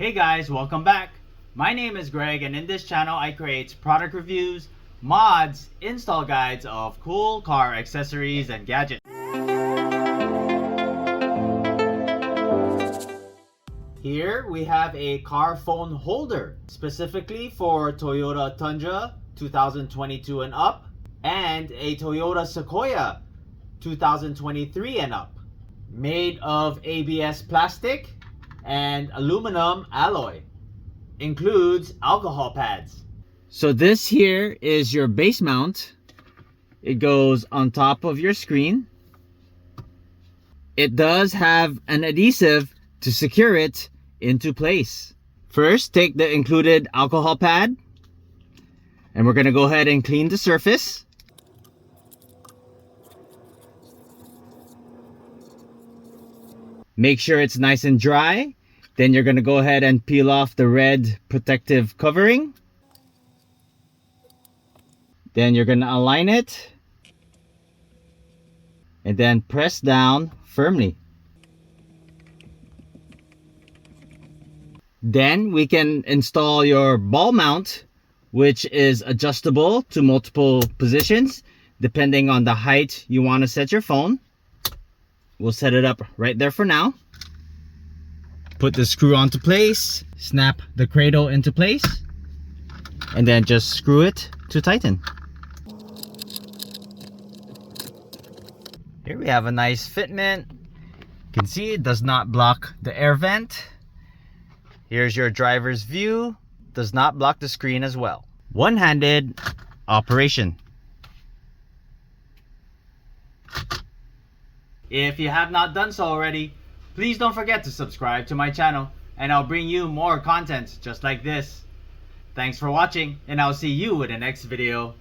Hey guys, welcome back. My name is Greg, and in this channel I create product reviews, mods, install guides of cool car accessories and gadgets. Here we have a car phone holder specifically for Toyota Tundra 2022 and up and a Toyota Sequoia 2023 and up, made of ABS plastic and aluminum alloy. Includes alcohol pads. So this here is your base mount. It goes on top of your screen. It does have an adhesive to secure it into place. First, take the included alcohol pad, and we're going to go ahead and clean the surface. Make sure it's nice and dry. Then you're going to go ahead and peel off the red protective covering. Then you're going to align it and then press down firmly. Then we can install your ball mount, which is adjustable to multiple positions depending on the height you want to set your phone. We'll set it up right there for now. Put the screw onto place, snap the cradle into place, and then just screw it to tighten. Here we have a nice fitment. You can see it does not block the air vent. Here's your driver's view. Does not block the screen as well. One-handed operation. If you have not done so already, please don't forget to subscribe to my channel, and I'll bring you more content just like this. Thanks for watching, and I'll see you in the next video.